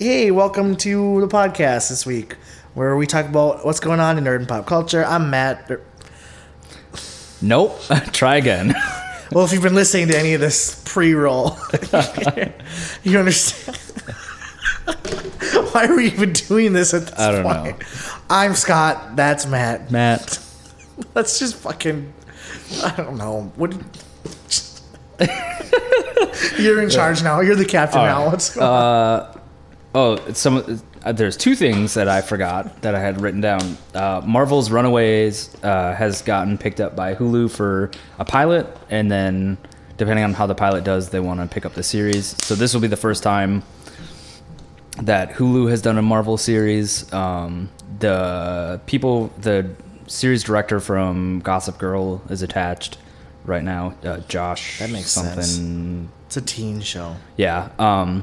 Hey, welcome to the podcast this week, where we talk about what's going on in nerd and pop culture. I'm Matt. Nope. Try again. Well, if you've been listening to any of this pre-roll, you understand. Why are we even doing this at this point? I don't know. I'm Scott. That's Matt. Matt. Let's just fucking... I don't know. What? You're in charge now. You're the captain now. What's going on? There's two things that I forgot that I had written down. Marvel's Runaways has gotten picked up by Hulu for a pilot, and then depending on how the pilot does, they want to pick up the series. So this will be the first time that Hulu has done a Marvel series. The series director from Gossip Girl is attached right now. Josh. That makes something. sense. It's a teen show. Yeah.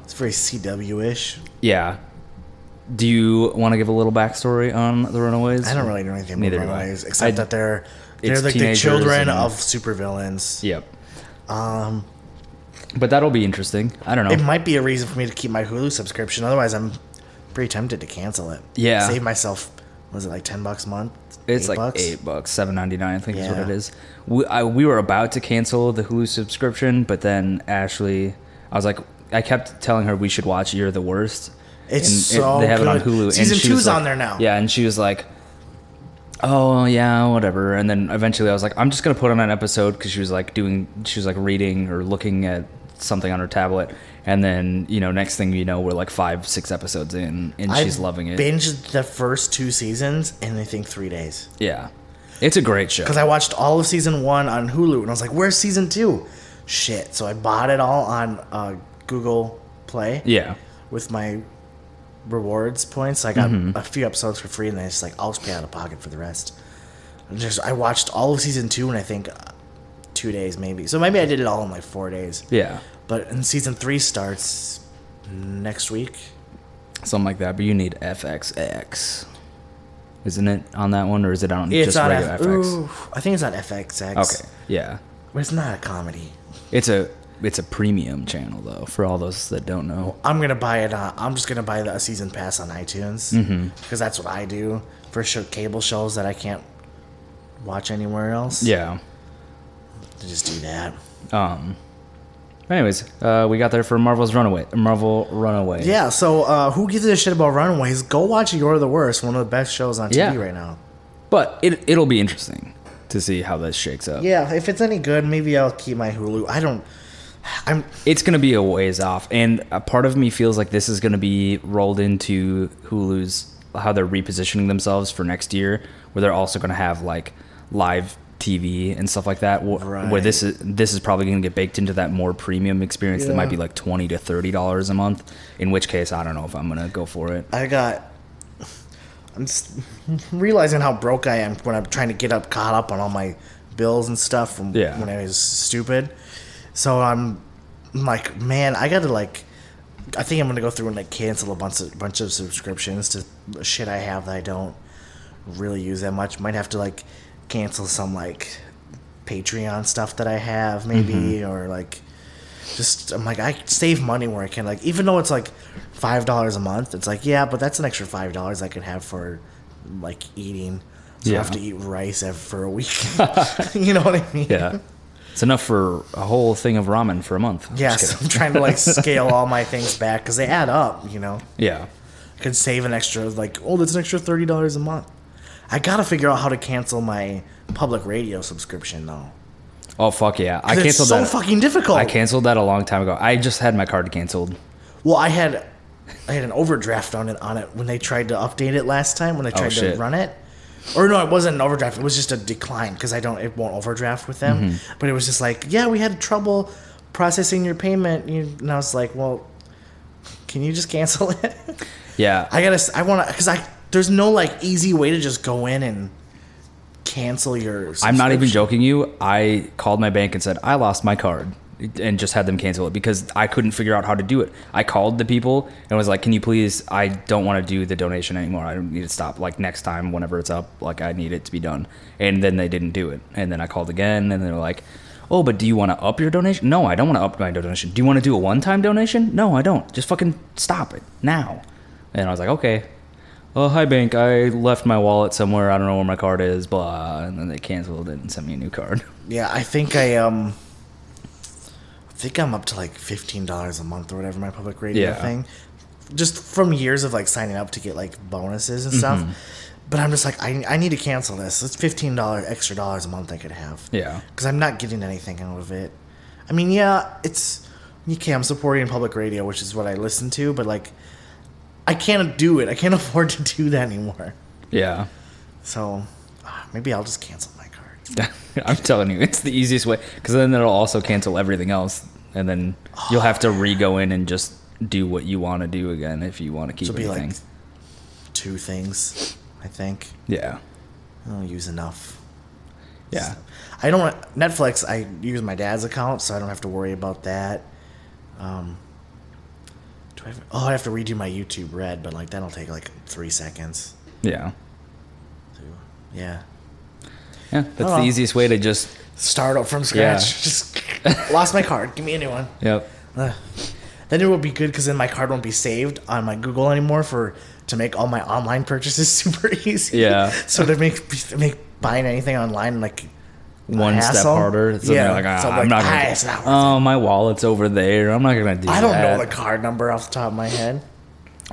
It's very CW-ish. Yeah. Do you want to give a little backstory on the Runaways? I don't really know anything about Runaways, except that they're it's like the children and, of supervillains. Yep. But that'll be interesting. I don't know. It might be a reason for me to keep my Hulu subscription. Otherwise, I'm pretty tempted to cancel it. Yeah. Save myself, was it like $10 a month? It's like $8, $7.99, I think is what it is. We were about to cancel the Hulu subscription, but then Ashley, I kept telling her we should watch You're the Worst. They have it on Hulu. Season 2's on there now. Yeah, and she was like, oh yeah, whatever. And then eventually I was like, I'm just gonna put on an episode because she was like reading or looking at something on her tablet. And then, next thing you know, we're like 5-6 episodes in, and she's loving it. Binged the first 2 seasons in, I think, 3 days. Yeah. It's a great show. Because I watched all of season 1 on Hulu, and I was like, where's season 2? Shit. So I bought it all on Google Play. Yeah. With my rewards points. I got a few episodes for free, and then I'll just pay out of pocket for the rest. I watched all of season 2 in, I think, 2 days maybe. So maybe I did it all in like 4 days. Yeah. But season 3 starts next week. Something like that. But you need FXX. Isn't it on that one, or is it on just regular FX? Ooh, I think it's on FXX. Okay. Yeah. But it's not a comedy. It's a premium channel though, for all those that don't know. I'm gonna buy it. I'm just gonna buy the season pass on iTunes because that's what I do for cable shows that I can't watch anywhere else. Yeah. To just do that. Anyways, we got there for Marvel Runaway. Yeah, so who gives a shit about Runaways? Go watch You're the Worst, one of the best shows on TV right now. But it'll be interesting to see how this shakes up. Yeah, if it's any good, maybe I'll keep my Hulu. It's going to be a ways off, and a part of me feels like this is going to be rolled into Hulu's, how they're repositioning themselves for next year, where they're also going to have like live TV and stuff like that, where this is probably going to get baked into that more premium experience that might be like $20 to $30 a month. In which case, I don't know if I'm going to go for it. I'm just realizing how broke I am when I'm trying to get caught up on all my bills and stuff from when I was stupid. So I'm like, man, I think I'm going to go through and cancel a bunch of subscriptions to shit I have that I don't really use that much. Might have to cancel some Patreon stuff that I have maybe, or I save money where I can, even though it's $5 a month, it's but that's an extra $5 I could have for eating. So I have to eat rice for a week. You know what I mean? Yeah. It's enough for a whole thing of ramen for a month. Yes, I'm trying to scale all my things back because they add up, Yeah. I could save an extra, that's an extra $30 a month. I gotta figure out how to cancel my public radio subscription though. Oh fuck yeah! I canceled that. It's so fucking difficult. I canceled that a long time ago. I just had my card canceled. Well, I had an overdraft on it when they tried to update it last time when they tried to run it. Or no, it wasn't an overdraft. It was just a decline because it won't overdraft with them. But it was just we had trouble processing your payment. And I was like, well, can you just cancel it? Yeah. There's no easy way to just go in and cancel your subscription. I'm not even joking you. I called my bank and said, I lost my card, and just had them cancel it because I couldn't figure out how to do it. I called the people and was like, can you please, I don't want to do the donation anymore. I don't need to stop. Next time, whenever it's up, I need it to be done. And then they didn't do it. And then I called again and they're like, oh, but do you want to up your donation? No, I don't want to up my donation. Do you want to do a one-time donation? No, I don't. Just fucking stop it now. And I was like, okay. Oh, hi, bank. I left my wallet somewhere. I don't know where my card is, blah. And then they canceled it and sent me a new card. Yeah, I think I'm up to like $15 a month or whatever, my public radio thing. Just from years of like signing up to get like bonuses and stuff. But I'm just like, I need to cancel this. It's $15 extra dollars a month I could have. Yeah. Because I'm not getting anything out of it. I mean, yeah, I'm supporting public radio, which is what I listen to, but like, I can't do it. I can't afford to do that anymore. Yeah. So maybe I'll just cancel my card. I'm telling you, it's the easiest way. Because then it'll also cancel everything else. And then you'll have to re-go in and just do what you want to do again if you want to keep It'll be anything. like 2 things, I think. Yeah. I don't use enough. Yeah. I don't Netflix. I use my dad's account, so I don't have to worry about that. I have to redo my YouTube Red, but like that'll take like 3 seconds. Yeah. So, yeah. Yeah, that's the easiest way to just start up from scratch. Yeah. Just lost my card. Give me a new one. Yep. Then it will be good because then my card won't be saved on my Google anymore to make all my online purchases super easy. Yeah. So to make buying anything online like one step harder. So yeah. Like, I'm not gonna. Oh, my wallet's over there. I'm not gonna do that. I don't know the card number off the top of my head.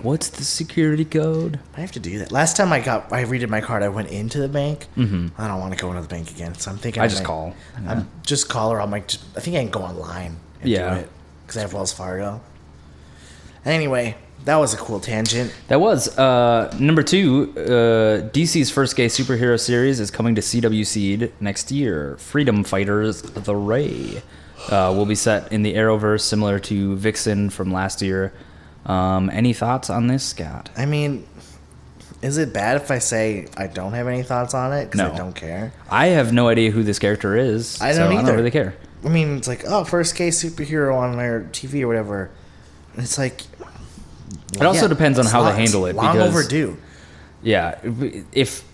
What's the security code? I have to do that. Last time I redid my card, I went into the bank. I don't want to go into the bank again, so I'm thinking I just call. Yeah. I'm just call or I think I can go online and do it because I have Wells Fargo. Anyway, that was a cool tangent. That was number 2. DC's first gay superhero series is coming to CW Seed next year. Freedom Fighters: The Ray will be set in the Arrowverse, similar to Vixen from last year. Any thoughts on this, Scott? I mean, is it bad if I say I don't have any thoughts on it because I don't care? I have no idea who this character is. I don't either. I don't really care. I mean, it's like, oh, first gay superhero on their TV or whatever. And it's like... It also depends on how they handle it. Long overdue. Yeah. If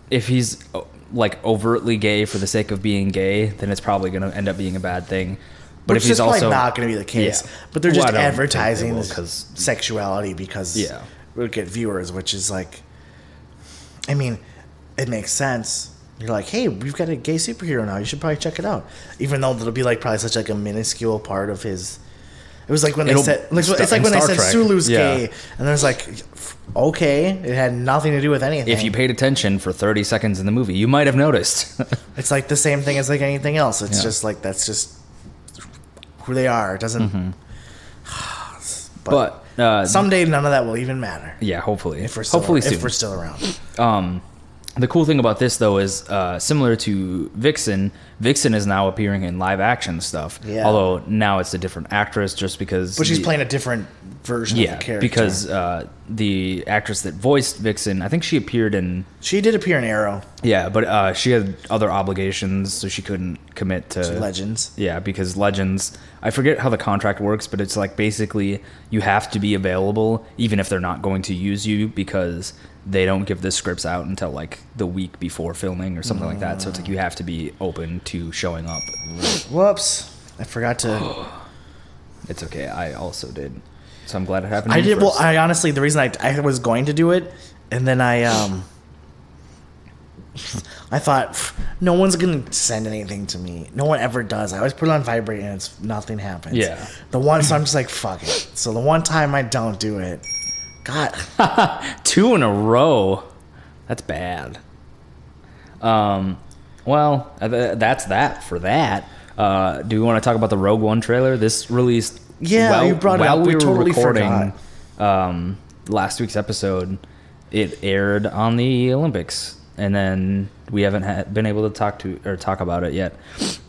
he's like overtly gay for the sake of being gay, then it's probably going to end up being a bad thing. But if he's also not going to be the case. Yeah. But they're just advertising this sexuality because it would get viewers, which is like, I mean, it makes sense. You're like, hey, we've got a gay superhero now. You should probably check it out. Even though it'll be like probably such like a minuscule part of his. It was like when they said, it's like when they said Sulu's gay, and there's like, okay, it had nothing to do with anything. If you paid attention for 30 seconds in the movie, you might have noticed. It's like the same thing as like anything else. It's just like that's just who they are. It doesn't. But someday none of that will even matter. Yeah, hopefully. If we're still around. The cool thing about this, though, is similar to Vixen. Vixen is now appearing in live action stuff. Yeah. Although now it's a different actress, just because. But she's playing a different version of the character. Because the actress that voiced Vixen, I think she appeared in. She did appear in Arrow. Yeah, but she had other obligations, so she couldn't commit to Legends. Yeah, because Legends. I forget how the contract works, but it's like basically you have to be available even if they're not going to use you because they don't give the scripts out until like the week before filming or something like that. So it's like you have to be open to showing up. Whoops. I forgot to. It's okay. I also did. So I'm glad it happened. I did. Well, I honestly, the reason I was going to do it, and then I thought no one's gonna send anything to me. No one ever does. I always put it on vibrate and nothing happens. Yeah. So I'm just like fuck it. So the one time I don't do it, God. 2 in a row. That's bad. Well, that's that for that. Do we want to talk about the Rogue One trailer? This released. Yeah, you brought it up. We totally recording last week's episode. It aired on the Olympics, and then we haven't been able to talk about it yet.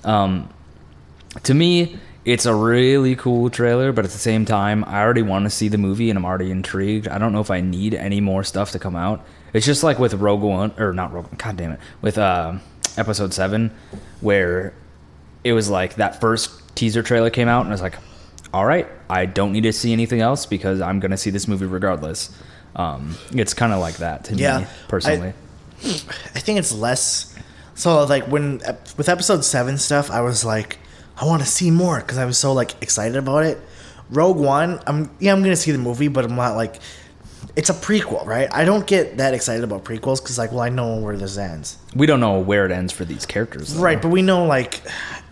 To me, it's a really cool trailer, but at the same time, I already want to see the movie, and I'm already intrigued. I don't know if I need any more stuff to come out. It's just like with Rogue One, or not Rogue One, God damn it, with Episode 7, where it was like that first teaser trailer came out, and I was like, all right, I don't need to see anything else because I'm going to see this movie regardless. It's kind of like that to me, personally. I think it's less... So, like, with Episode 7 stuff, I was like, I want to see more because I was so like excited about it. Rogue One, I'm gonna see the movie, but I'm not like, it's a prequel, right? I don't get that excited about prequels because like, well, I know where this ends. We don't know where it ends for these characters, though. Right? But we know like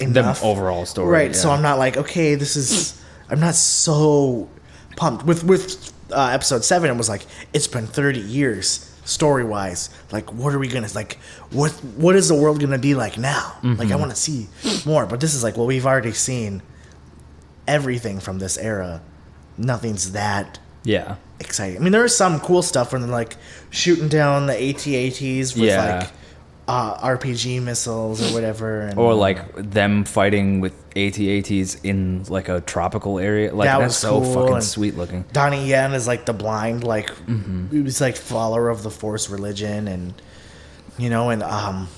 enough. The overall story, right? Yeah. So I'm not like, okay, this is. I'm not so pumped with episode 7. It was like, it's been 30 years story wise. Like, what are we gonna like? What is the world gonna be like now? Mm-hmm. Like, I want to see more. But this is like, well, we've already seen everything from this era. Nothing's that exciting. I mean, there is some cool stuff when they're like shooting down the AT-ATs with like RPG missiles or whatever, and, or like them fighting with AT-ATs in like a tropical area. Like, that's so cool. Fucking sweet looking. Donnie Yen is like the blind, like he was like follower of the Force religion, and and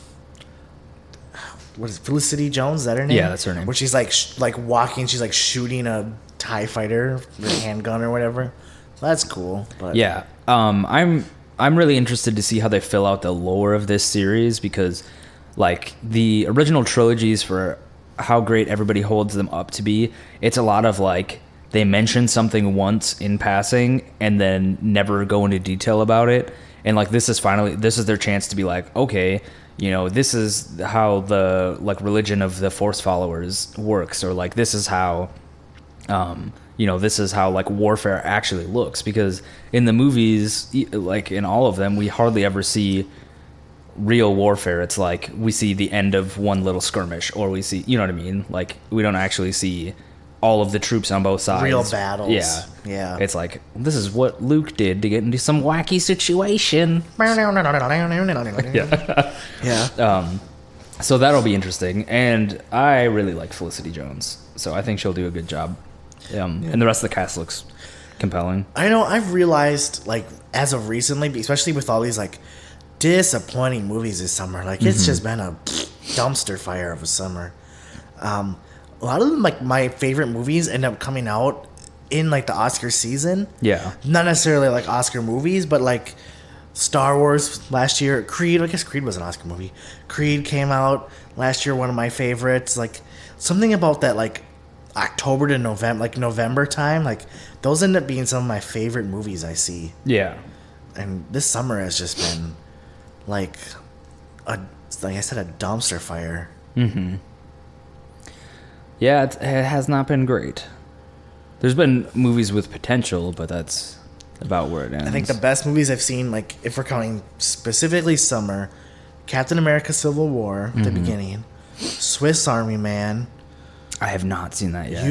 what is it, Felicity Jones? Is that her name? Yeah, that's her name. Where she's like like walking, she's like shooting a TIE fighter with a handgun or whatever. That's cool. But yeah, I'm really interested to see how they fill out the lore of this series, because like the original trilogies, for how great everybody holds them up to be, it's a lot of like they mention something once in passing and then never go into detail about it. And like this is their chance to be like, okay, this is how the like religion of the Force followers works, or like this is how this is how like warfare actually looks, because in the movies, like in all of them, we hardly ever see real warfare. It's like we see the end of one little skirmish, or we see, you know what I mean? Like we don't actually see all of the troops on both sides. Real battles. Yeah. It's like, this is what Luke did to get into some wacky situation. Yeah. So that'll be interesting. And I really like Felicity Jones, so I think she'll do a good job. And the rest of the cast looks compelling. I know. I've realized, like, as of recently, especially with all these like disappointing movies this summer, like it's just been a dumpster fire of a summer. A lot of them, like my favorite movies, end up coming out in like the Oscar season. Yeah. Not necessarily like Oscar movies, but like Star Wars last year. Creed, I guess Creed was an Oscar movie. Creed came out last year, one of my favorites. Like something about that, like October to November, like November time, like those end up being some of my favorite movies I see. Yeah. And this summer has just been like I said, a dumpster fire. Mm-hmm. Yeah, it has not been great. There's been movies with potential, but that's about where it ends. I think the best movies I've seen, like if we're counting specifically summer, Captain America: Civil War, the beginning, Swiss Army Man. I have not seen that yet.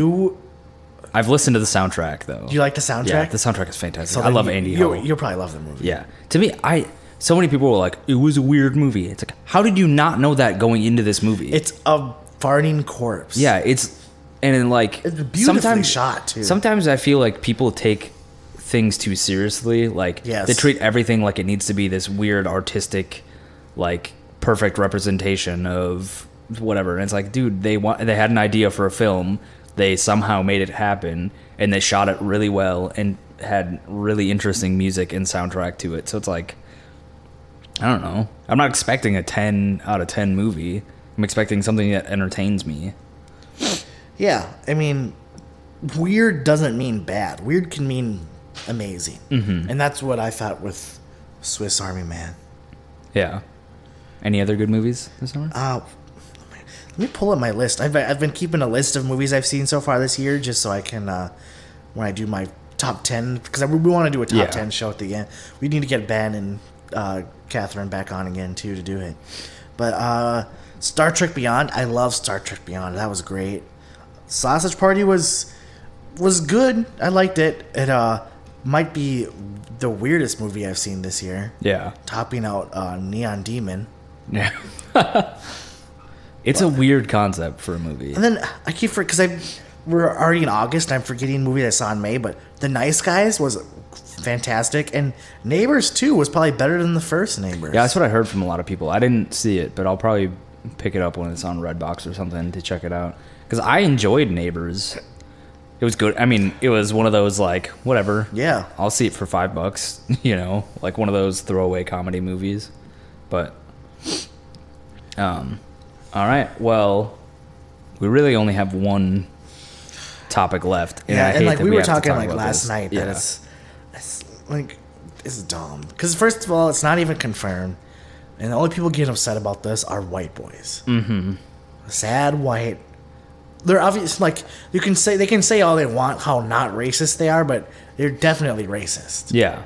I've listened to the soundtrack though. Do you like the soundtrack? Yeah, the soundtrack is fantastic. So I love Andy Ho. You'll probably love the movie. Yeah, to me, so many people were like, it was a weird movie. It's like, how did you not know that going into this movie? It's a farting corpse. Yeah, it's beautifully shot too. Sometimes I feel like people take things too seriously. Like they treat everything like it needs to be this weird artistic, like perfect representation of whatever. And it's like, dude, they had an idea for a film. They somehow made it happen, and they shot it really well and had really interesting music and soundtrack to it. So it's like, I don't know. I'm not expecting a 10 out of 10 movie. I'm expecting something that entertains me. Yeah, I mean, weird doesn't mean bad. Weird can mean amazing. Mm-hmm. And that's what I thought with Swiss Army Man. Yeah. Any other good movies this summer? Let me pull up my list. I've been keeping a list of movies I've seen so far this year, just so I can, when I do my top 10, because we want to do a top 10 show at the end. We need to get Ben and Catherine back on again, too, to do it. But Star Trek Beyond, I love Star Trek Beyond. That was great. Sausage Party was good. I liked it. It might be the weirdest movie I've seen this year. Yeah. Topping out Neon Demon. Yeah. It's a weird concept for a movie. And then I keep because we're already in August and I'm forgetting a movie I saw in May, but The Nice Guys was fantastic, and Neighbors 2 was probably better than the first Neighbors. Yeah, that's what I heard from a lot of people. I didn't see it, but I'll probably pick it up when it's on Redbox or something to check it out, because I enjoyed Neighbors. It was good. I mean, it was one of those like, whatever. Yeah. I'll see it for $5, like one of those throwaway comedy movies. But all right, well, we really only have one topic left. And like we were talking like last night that it's like it's dumb because first of all it's not even confirmed, and the only people getting upset about this are white boys. Sad white. They're obvious. Like they can say all they want how not racist they are, but they're definitely racist. Yeah.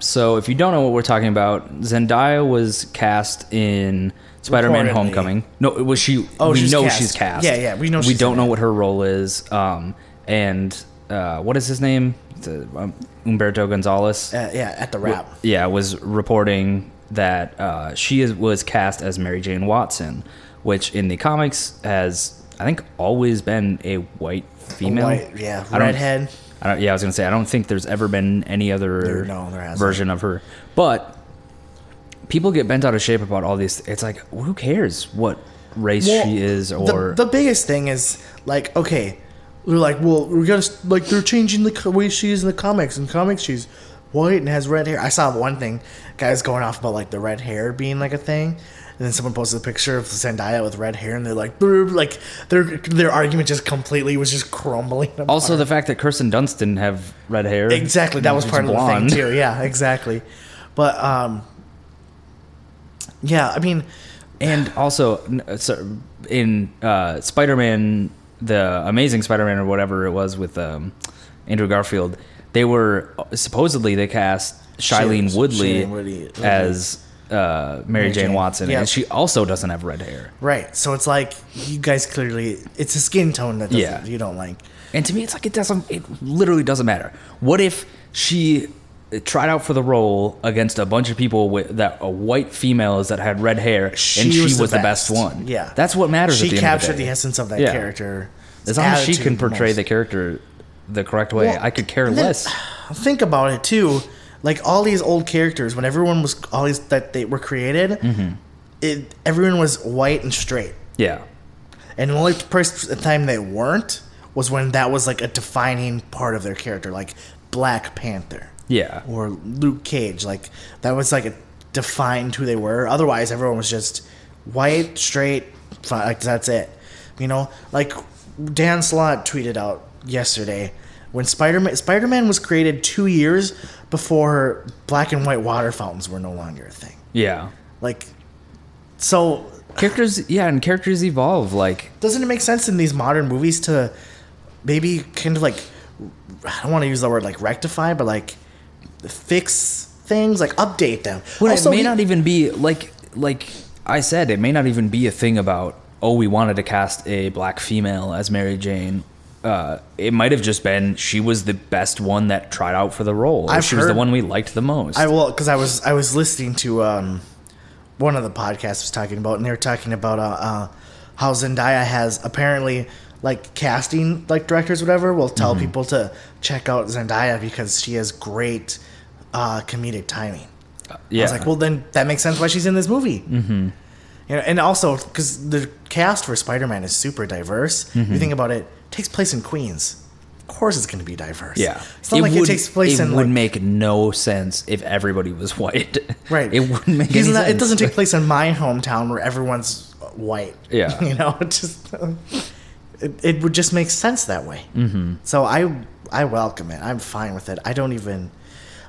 So if you don't know what we're talking about, Zendaya was cast in Spider-Man: Homecoming. No, was she? Oh, we know she's cast. Yeah, we know. We don't know what her role is. And what is his name? Humberto Gonzalez. At the Wrap. Was reporting that she was cast as Mary Jane Watson, which in the comics has, I think, always been a white female. Redhead. I was gonna say I don't think there's ever been any other version of her, but people get bent out of shape about all these. It's like, who cares what race she is? Or the biggest thing is like, okay, they're like, well, we gotta like they're changing the way she is in the comics. In comics, she's white and has red hair. I saw one thing, guys going off about like the red hair being like a thing. And then someone posted a picture of Zendaya with red hair, and they're like their argument just completely was just crumbling apart. Also, the fact that Kirsten Dunst didn't have red hair. Exactly, that was part of the thing too. Yeah, exactly. But I mean, and also in Spider-Man, the Amazing Spider-Man or whatever it was with Andrew Garfield, they cast Shailene Woodley as Mary Jane Watson, and she also doesn't have red hair. Right. So it's like you guys clearly it's a skin tone that you don't like. And to me, it's like it literally doesn't matter. What if she tried out for the role against a bunch of people white females that had red hair, and she was the best one? Yeah, that's what matters. She at the captured end of the the essence of that character. As long as she can portray the character the correct way, I could care less. Think about it too. Like all these old characters, when everyone was that they were created, everyone was white and straight. Yeah, and the only time they weren't was when that was like a defining part of their character, like Black Panther. Yeah, or Luke Cage. Like that was like defined who they were. Otherwise, everyone was just white, straight. Like that's it. You know, like Dan Slott tweeted out yesterday. When Spider-Man was created 2 years before black and white water fountains were no longer a thing. Yeah. Like, so... Characters evolve. Like, doesn't it make sense in these modern movies to maybe kind of like... I don't want to use the word like rectify, but like fix things, like update them. Well, also, it may not even be... Like I said, it may not even be a thing about, we wanted to cast a black female as Mary Jane. It might have just been she was the best one that tried out for the role. She was the one we liked the most. Because I was listening to one of the podcasts was talking about, and they were talking about how Zendaya has apparently like casting like directors or whatever will tell people to check out Zendaya because she has great comedic timing. I was like, well, then that makes sense why she's in this movie. You know, and also because the cast for Spider-Man is super diverse. You think about it. Takes place in Queens. Of course it's going to be diverse. Yeah. It's not it takes place in... It would make no sense if everybody was white. Right. It wouldn't make any sense. It doesn't take place in my hometown where everyone's white. Yeah. You know, it would just make sense that way. So I welcome it. I'm fine with it. I don't even...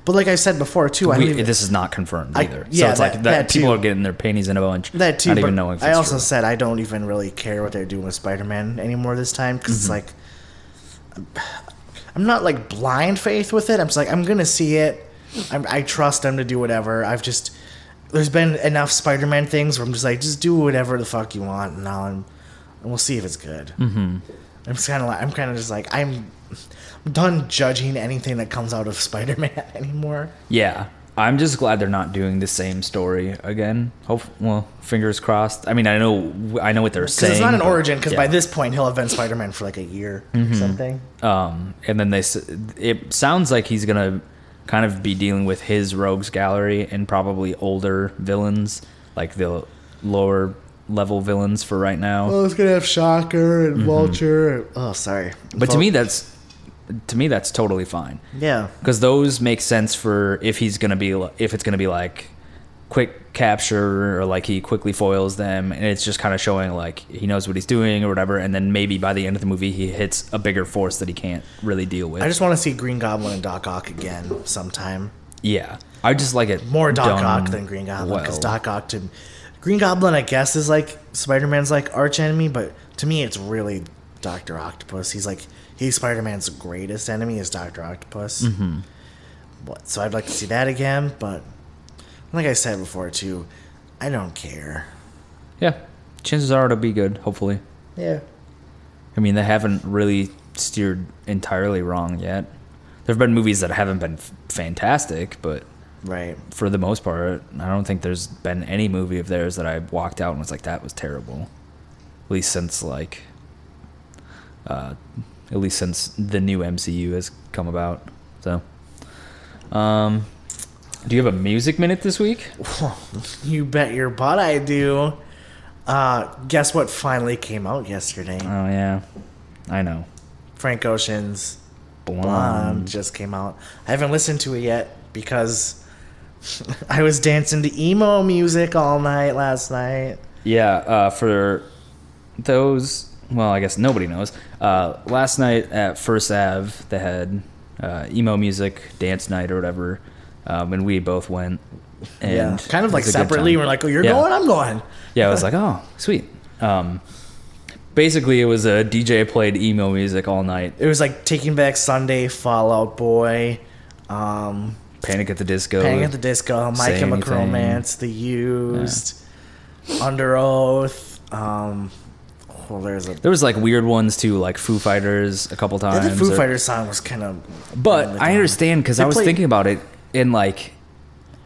But like I said before, too... this is not confirmed either. So it's like that people are getting their panties in a bunch. That too, not even knowing if it's I also true. said I don't even really care what they're doing with Spider-Man anymore this time. Because it's like... I'm not like blind faith with it. I'm just like, I'm going to see it. I trust them to do whatever. There's been enough Spider-Man things where I'm just like, just do whatever the fuck you want. And we'll see if it's good. I'm done judging anything that comes out of Spider-Man anymore. Yeah. I'm just glad they're not doing the same story again. Fingers crossed. I mean, I know what they're saying. It's not an origin, because by this point he'll have been Spider-Man for like a year or something. And then it sounds like he's gonna kind of be dealing with his rogues gallery and probably older villains, like the lower level villains for right now. Oh, it's gonna have Shocker and Vulture. Sorry. But to me that's totally fine. Yeah, because those make sense for if it's gonna be like quick capture, or like he quickly foils them, and it's just kind of showing like he knows what he's doing or whatever, and then maybe by the end of the movie he hits a bigger force that he can't really deal with. I just want to see Green Goblin and Doc Ock again sometime. Yeah, I just like it more Doc Ock than Green Goblin, because Doc Ock to Green Goblin, I guess, is like Spider-Man's like arch enemy, but to me it's really Dr. Octopus. He's Spider-Man's greatest enemy is Dr. Octopus. Mm-hmm. So I'd like to see that again, but like I said before too, I don't care. Yeah, chances are it'll be good, hopefully. Yeah. I mean, they haven't really steered entirely wrong yet. There have been movies that haven't been fantastic, but right, for the most part, I don't think there's been any movie of theirs that I walked out and was like, that was terrible. At least since the new MCU has come about. So, do you have a music minute this week? You bet your butt I do. Guess what finally came out yesterday? Oh, yeah. I know. Frank Ocean's Blonde just came out. I haven't listened to it yet because I was dancing to emo music all night last night. Yeah, for those... Well, I guess nobody knows. Last night at First Ave, they had emo music, dance night or whatever. And we both went. And kind of like separately. We're like, oh, you're going, I'm going. Yeah, I was like, oh, sweet. Basically, it was a DJ played emo music all night. It was like Taking Back Sunday, Fall Out Boy, Panic at the Disco, My Chemical Romance, The Used, Under Oath. There was like weird ones too, like Foo Fighters a couple times. Yeah, the Foo Fighters song was kind of. But I understand because I was thinking about it in like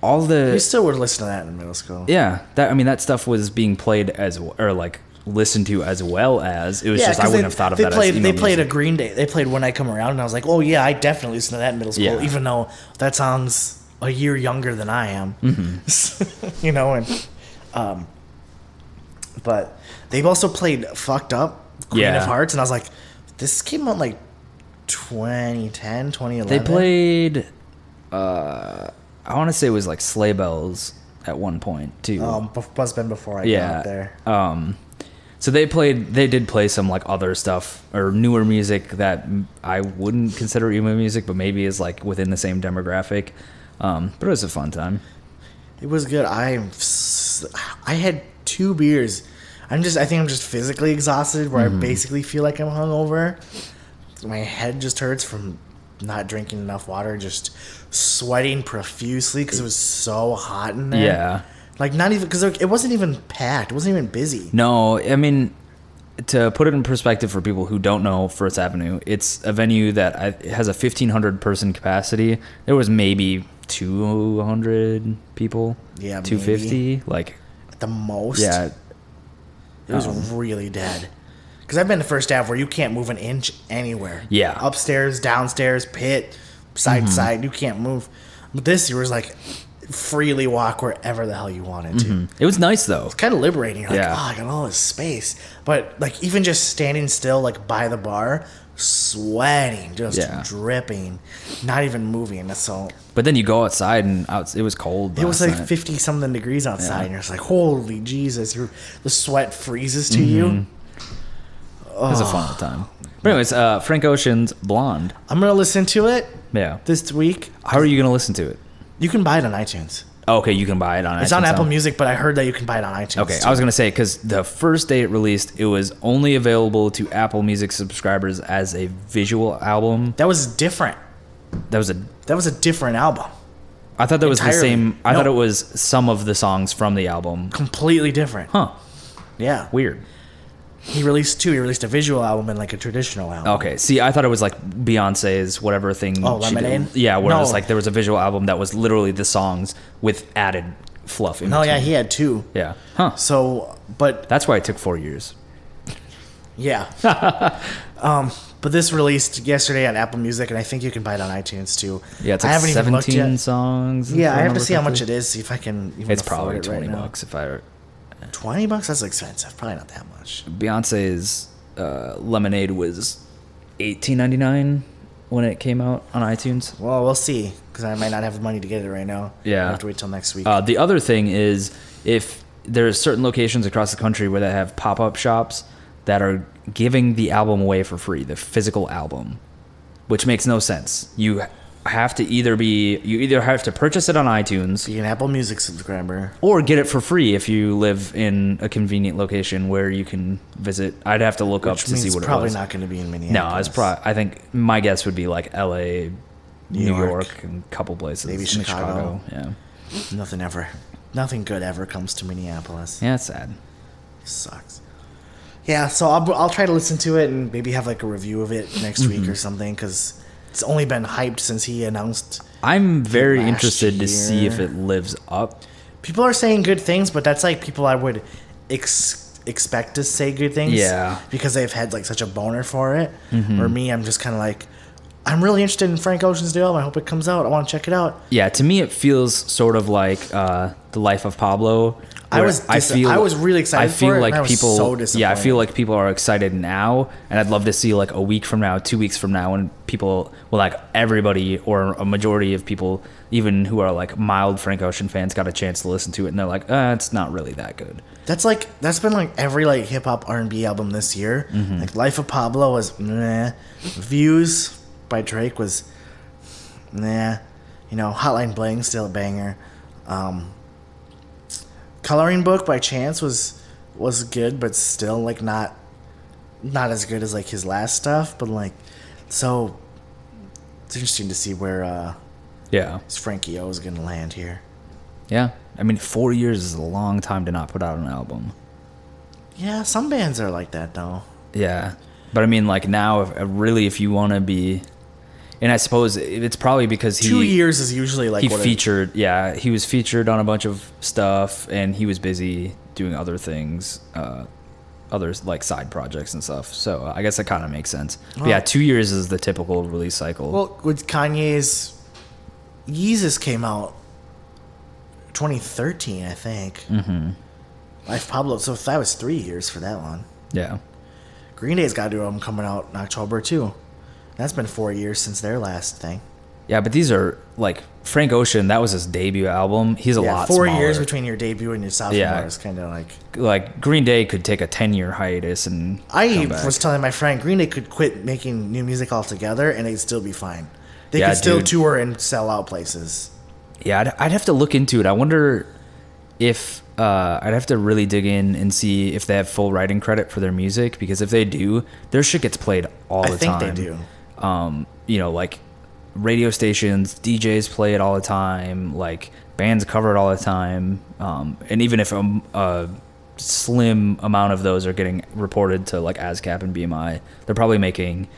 all the. We still would listen to that in middle school. Yeah, that stuff was being played or like listened to as well as it was just I wouldn't have thought of that. They played a Green Day. They played When I Come Around, and I was like, oh yeah, I definitely listened to that in middle school, even though that song's a year younger than I am. Mm-hmm. You know, and but they've also played Fucked Up, Queen of Hearts, and I was like, this came out like 2010, 2011. They played, I want to say it was like Sleigh Bells at one point, too. Must have been before I got there. So they did play some like other stuff or newer music that I wouldn't consider emo music, but maybe is like within the same demographic. But it was a fun time. It was good. I had 2 beers. I think I'm just physically exhausted, where I basically feel like I'm hungover. My head just hurts from not drinking enough water, just sweating profusely because it was so hot in there. Yeah. Like, not even, because it wasn't even packed. It wasn't even busy. No, I mean, to put it in perspective for people who don't know First Avenue, it's a venue that has a 1,500 person capacity. There was maybe 200 people. Yeah, 250. Maybe. Like, at the most. Yeah. It was really dead. Because I've been to First Ave where you can't move an inch anywhere. Yeah. Upstairs, downstairs, pit, side to side. You can't move. But this year was like freely walk wherever the hell you wanted to. It was nice, though. It's kind of liberating. You're like, oh, I got all this space. But like even just standing still like by the bar, sweating, just dripping, not even moving. That's so. But then you go outside and it was cold. It was like 50-something degrees outside, and you're just like, holy Jesus! The sweat freezes to you. It was a fun time. But anyways, Frank Ocean's Blonde. I'm gonna listen to it. Yeah. This week. How are you gonna listen to it? You can buy it on iTunes. Oh, okay, you can buy it on iTunes. It's on Apple Music, but I heard that you can buy it on iTunes. Okay, I was going to say, because the first day it released, it was only available to Apple Music subscribers as a visual album. That was different. That was a different album. I thought that was the same. I thought it was some of the songs from the album. Completely different. Huh. Yeah. Weird. He released 2. He released a visual album and like a traditional album. Okay. See, I thought it was like Beyonce's whatever thing. Oh, Lemonade? Yeah, where it was like there was a visual album that was literally the songs with added fluff in No, between. yeah, he had 2. Yeah. Huh. So, but that's why it took 4 years. Yeah. But this released yesterday on Apple Music, and I think you can buy it on iTunes too. Yeah, it's like 17 songs. Yeah, I have to see how much it is. See if I can. Even it's probably $20 right if I. $20? That's expensive. Probably not that much. Beyonce's Lemonade was $18.99, when it came out on iTunes. Well, we'll see, because I might not have the money to get it right now. Yeah. I'll have to wait till next week. The other thing is, if there's certain locations across the country where they have pop-up shops that are giving the album away for free, the physical album, which makes no sense. You have to either have to purchase it on iTunes, be an Apple Music subscriber, or get it for free if you live in a convenient location where you can visit. I'd have to look up to see what it was. Probably not going to be in Minneapolis. No, I think my guess would be like L.A., New York, and a couple places. Maybe Chicago. Yeah. Nothing good ever comes to Minneapolis. Yeah, it's sad. Sucks. Yeah, so I'll try to listen to it and maybe have like a review of it next week or something, because it's only been hyped since he announced. I'm very interested to see if it lives up. People are saying good things, but that's like people I would expect to say good things. Yeah. Because they've had like such a boner for it. Or me, I'm just kind of like, I'm really interested in Frank Ocean's new album. I hope it comes out. I want to check it out. Yeah, to me it feels sort of like The Life of Pablo. I was really excited for it. Like and people, I was so disappointed. yeah, I feel like people are excited now, and I'd love to see like a week from now, 2 weeks from now, when people, well, like everybody or a majority of people, even who are like mild Frank Ocean fans, got a chance to listen to it, and they're like, it's not really that good. That's been like every like hip hop R&B album this year. Like Life of Pablo was meh. Views by Drake was nah. You know, Hotline Bling still a banger. Coloring Book by Chance was good, but still like not as good as like his last stuff. But like, so it's interesting to see where Frankie O is gonna land here. Yeah, I mean, 4 years is a long time to not put out an album. Yeah, some bands are like that though. Yeah, but I mean, like now, if you want to be. And I suppose it's probably because 2 years is usually like he was featured on a bunch of stuff, and he was busy doing other things, others like side projects and stuff. So I guess that kind of makes sense. But yeah, 2 years is the typical release cycle. Well, with Kanye's Yeezus came out 2013, I think. Life Pablo, so that was 3 years for that one. Yeah. Green Day's got a new album coming out in October too. That's been 4 years since their last thing. Yeah, but these are like Frank Ocean. That was his debut album. He's a lot 4 smaller. Years between your debut and your sophomore is kind of like Green Day could take a 10-year hiatus and was telling my friend Green Day could quit making new music altogether and they'd still be fine. They could still tour and sell out places. Yeah, I'd have to look into it. I wonder if I'd have to really dig in and see if they have full writing credit for their music, because if they do, their shit gets played all the time. I think they do. You know, like radio stations, DJs play it all the time, like bands cover it all the time. And even if a slim amount of those are getting reported to like ASCAP and BMI, they're probably making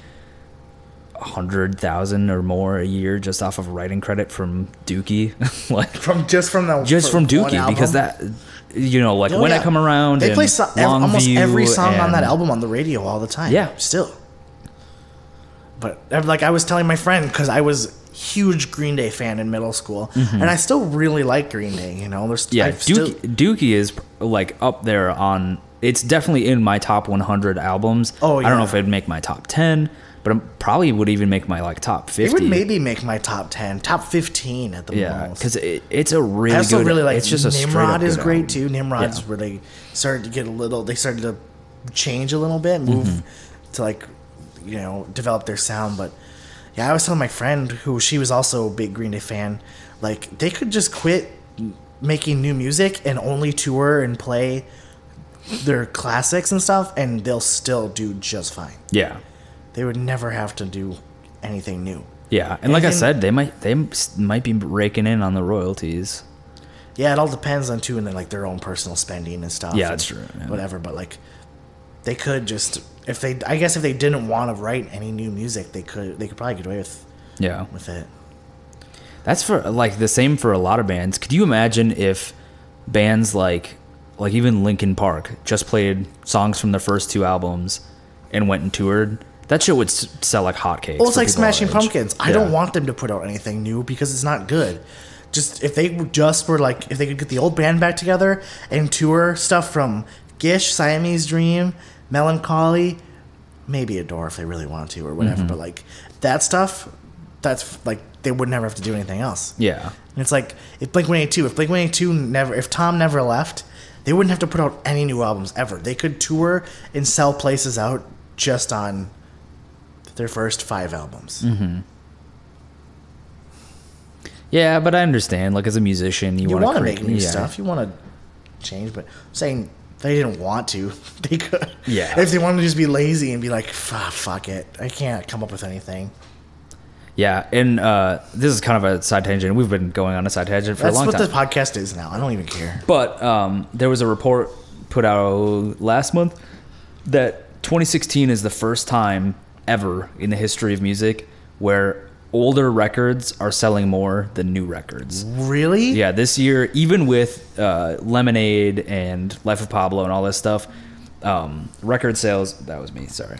100,000 or more a year just off of writing credit from Dookie. Like from Dookie, because that, you know, like When I Come Around, they play almost every song on that album on the radio all the time. Yeah, still. But like I was telling my friend, because I was a huge Green Day fan in middle school, and I still really like Green Day. You know, Dookie is like up there on. It's definitely in my top 100 albums. Oh, yeah. I don't know if it'd make my top 10, but it probably would even make my like top 50. It would maybe make my top 10, top 15 at the most. Yeah, because it's a really good. I also really like. It's just a Nimrod is great album. too. Nimrod's where they started to get a little. They started to change a little bit, move to like, you know, develop their sound. But yeah, I was telling my friend, who she was also a big Green Day fan, like they could just quit making new music and only tour and play their classics and stuff, and they'll still do just fine. Yeah, they would never have to do anything new. Yeah, and like I said, they might be raking in on the royalties. Yeah, it all depends on too, and then like their own personal spending and stuff. Yeah, that's true. Yeah. Whatever, but like they could just, if they didn't want to write any new music, they could probably get away with it. That's for like the same for a lot of bands. Could you imagine if bands like even Linkin Park just played songs from their first two albums and went and toured? That shit would sell like hotcakes. Well, it's like Smashing Pumpkins. I don't want them to put out anything new because it's not good. Just if they could get the old band back together and tour stuff from Gish, Siamese Dream, Melancholy, maybe Adore if they really want to or whatever. But like that stuff, that's like they would never have to do anything else. Yeah. And it's like if Blink-182 if Tom never left, they wouldn't have to put out any new albums ever. They could tour and sell places out just on their first 5 albums. Mm-hmm. Yeah, but I understand. Like as a musician, you want to make new stuff. You want to change, but I'm saying they didn't want to. They could. Yeah. If they wanted to just be lazy and be like, fuck it, I can't come up with anything. Yeah, and this is kind of a side tangent. We've been going on a side tangent for a long time. That's what the podcast is now. I don't even care. But there was a report put out last month that 2016 is the first time ever in the history of music where older records are selling more than new records. Really? Yeah, this year, even with Lemonade and Life of Pablo and all this stuff, record sales, that was me, sorry.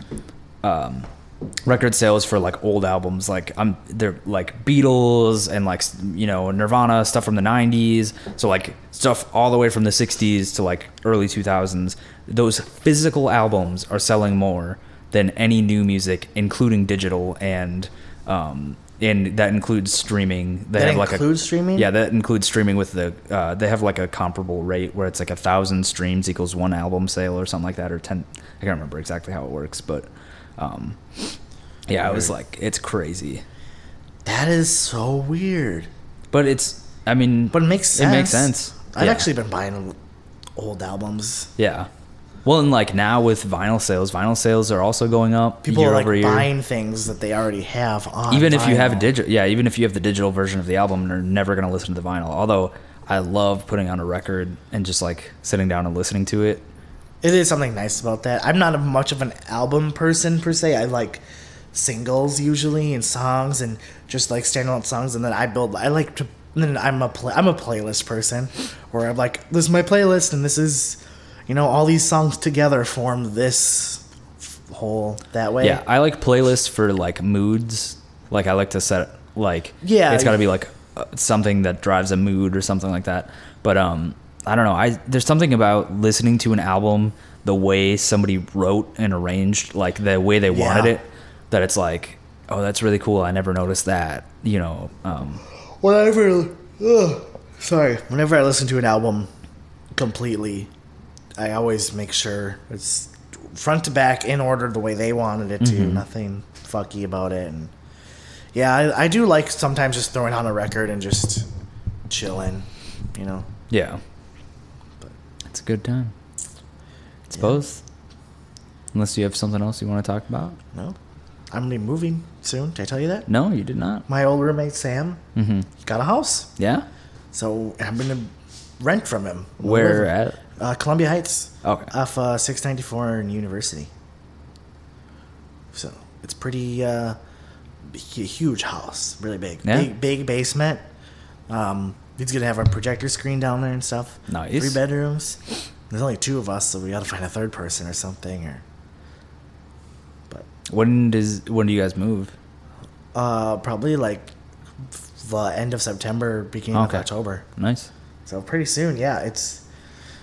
Record sales for like old albums, like they're like Beatles and like, you know, Nirvana, stuff from the 90s. So like stuff all the way from the 60s to like early 2000s. Those physical albums are selling more than any new music, including digital and that includes streaming. Streaming? Yeah, that includes streaming with they have like a comparable rate where it's like 1,000 streams equals 1 album sale or something like that, or 10. I can't remember exactly how it works, but yeah, I was like, it's crazy. That is so weird. But but it makes sense. It makes sense. I've actually been buying old albums. Yeah. Well, and like now with vinyl sales are also going up. People are like buying things that they already have on even vinyl. If you have even if you have the digital version of the album, they're never going to listen to the vinyl. Although I love putting on a record and just like sitting down and listening to it. It is something nice about that. I'm not much of an album person per se. I like singles usually and songs and just like standalone songs, and then I'm a playlist person where I'm like, this is my playlist and this is, you know, all these songs together form this whole that way. Yeah, I like playlists for like moods. Like I like to set like it's got to be like something that drives a mood or something like that. But I don't know. There's something about listening to an album the way somebody wrote and arranged, like the way they wanted it, that it's like, oh, that's really cool. I never noticed that. You know. Whenever I listen to an album completely, I always make sure it's front to back in order the way they wanted it to. Mm-hmm. Nothing fucky about it. And yeah, I do like sometimes just throwing on a record and just chilling. You know. Yeah. It's a good time. It's both. Unless you have something else you want to talk about. No. I'm going to be moving soon. Did I tell you that? No, you did not. My old roommate, Sam, got a house. Yeah? So I'm going to rent from him. Where at? Columbia Heights. Okay. Off 694 and University. So it's pretty huge house. Really big. Yeah. Big basement. He's going to have a projector screen down there and stuff. Nice. 3 bedrooms. There's only 2 of us, so we got to find a third person or something. But when do you guys move? Probably like the end of September, beginning of October. Nice. So pretty soon, yeah.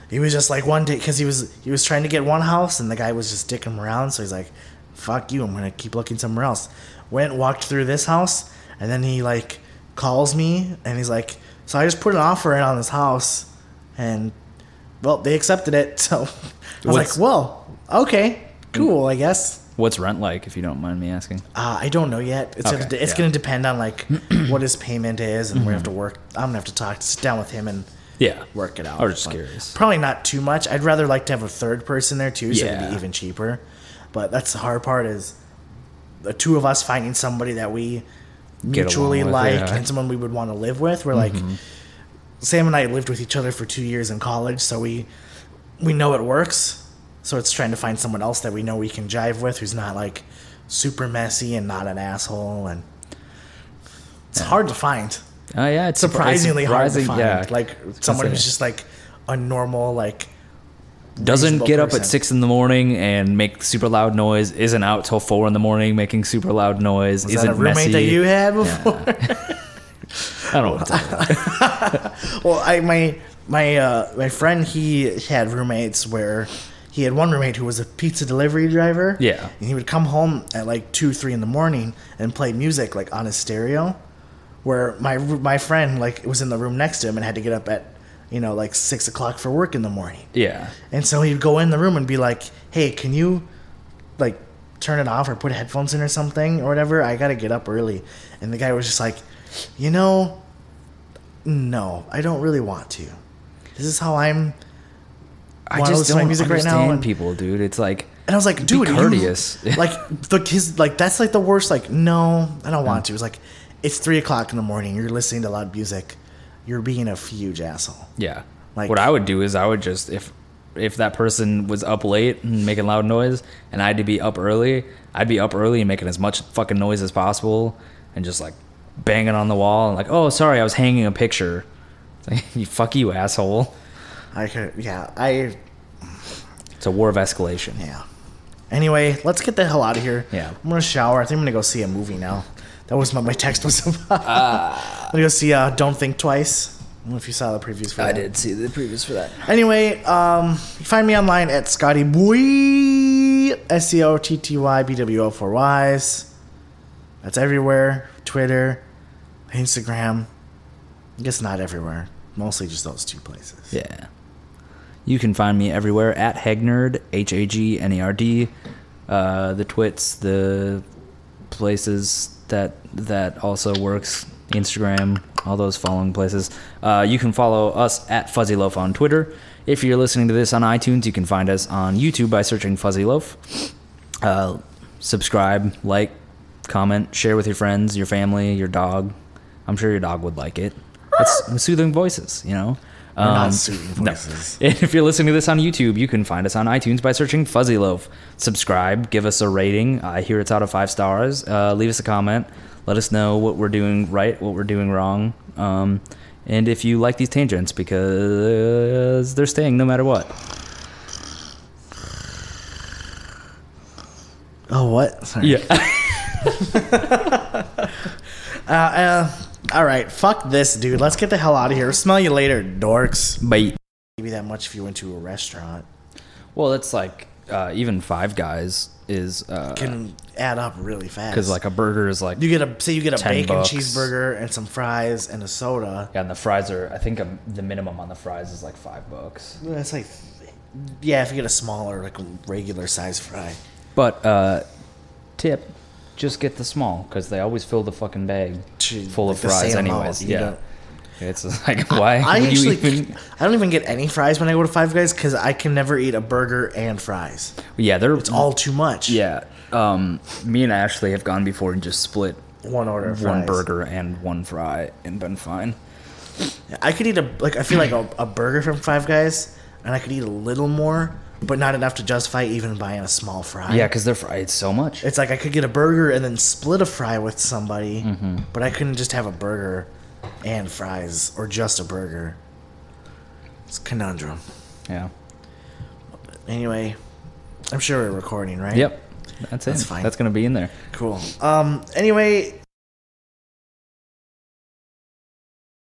He was just like one day because he was trying to get one house and the guy was just dicking him around. So he's like, "Fuck you! I'm gonna keep looking somewhere else." Walked through this house, and then he like calls me and he's like, "So I just put an offer in on this house, and well, they accepted it." So I was like, "Well, okay, cool, I guess." What's rent like, if you don't mind me asking? I don't know yet. It's going to depend on like what his payment is, and we have to work. I'm gonna have to sit down with him and work it out. I was just curious. Probably not too much. I'd rather like to have a third person there too, so it'd be even cheaper. But that's the hard part is the 2 of us finding somebody that we mutually like and someone we would want to live with. We're like, Sam and I lived with each other for 2 years in college, so we know it works. So it's trying to find someone else that we know we can jive with, who's not like super messy and not an asshole, and it's hard to find. Oh yeah, it's surprisingly hard to find. Yeah, like someone who's just like a normal, like doesn't get up at 6 a.m. and make super loud noise. Isn't out till 4 a.m. making super loud noise. Was that a roommate messy that you had before? Yeah. I don't want to talk about Well, my friend, he had roommates where he had one roommate who was a pizza delivery driver. Yeah. And he would come home at like 2, 3 in the morning and play music like on his stereo. Where my friend like was in the room next to him and had to get up at, you know, like 6 o'clock for work in the morning. Yeah. And so he'd go in the room and be like, "Hey, can you like turn it off or put headphones in or something or whatever? I gotta get up early." And the guy was just like, "You know, no, I don't really want to. This is how I just don't music right now." understand people, dude. It's like, and I was like, "Dude, be courteous." like that's like the worst. Like, no, I don't want to. It was like, it's 3 o'clock in the morning. You're listening to loud music. You're being a huge asshole. Yeah. Like, what I would do is I would just, if that person was up late and making loud noise and I had to be up early, I'd be up early and making as much fucking noise as possible and just like banging on the wall and like, "Oh, sorry, I was hanging a picture." It's like, fuck you, asshole. It's a war of escalation. Yeah. Anyway, let's get the hell out of here. Yeah. I'm gonna shower. I think I'm gonna go see a movie now. That was what my text was about. I'm gonna go see Don't Think Twice. I don't know if you saw the previews for that. I did see the previews for that. Anyway, you find me online at Scotty Boy, SCOTTYBWO4Ys. That's everywhere. Twitter, Instagram. I guess not everywhere. Mostly just those 2 places. Yeah. You can find me everywhere at Hagnerd, HAGNERD. The twits, the places that also works, Instagram, all those following places. You can follow us at Fuzzy Loaf on Twitter. If you're listening to this on iTunes, you can find us on YouTube by searching Fuzzy Loaf. Subscribe, like, comment, share with your friends, your family, your dog. I'm sure your dog would like it. It's soothing voices, you know. We're not soothing voices. No. If you're listening to this on YouTube, you can find us on iTunes by searching Fuzzy Loaf. Subscribe, give us a rating. I hear it's out of 5 stars. Leave us a comment. Let us know what we're doing right, what we're doing wrong. And if you like these tangents, because they're staying no matter what. Oh, what? Sorry. Yeah. All right, fuck this, dude. Let's get the hell out of here. Smell you later, dorks. Bye. Maybe that much if you went to a restaurant. Well, it's like even Five Guys is can add up really fast. Because like a burger is like you get a bacon $10. cheeseburger and some fries and a soda. Yeah, and the fries are, I think the minimum on the fries is like $5. That's like, yeah, if you get a smaller, like regular size fry. But tip. Just get the small, because they always fill the fucking bag full of fries anyways. Yeah. It's like, why I don't even get any fries when I go to Five Guys, because I can never eat a burger and fries. Yeah, it's all too much. Yeah. Me and Ashley have gone before and just split one order of one burger and one fry and been fine. I could eat I feel like a burger from Five Guys, and I could eat a little more, but not enough to justify even buying a small fry. Yeah, because they're fried so much. It's like I could get a burger and then split a fry with somebody, but I couldn't just have a burger and fries, or just a burger. It's a conundrum. Yeah. Anyway, I'm sure we're recording, right? Yep. That's fine. That's going to be in there. Cool. Anyway,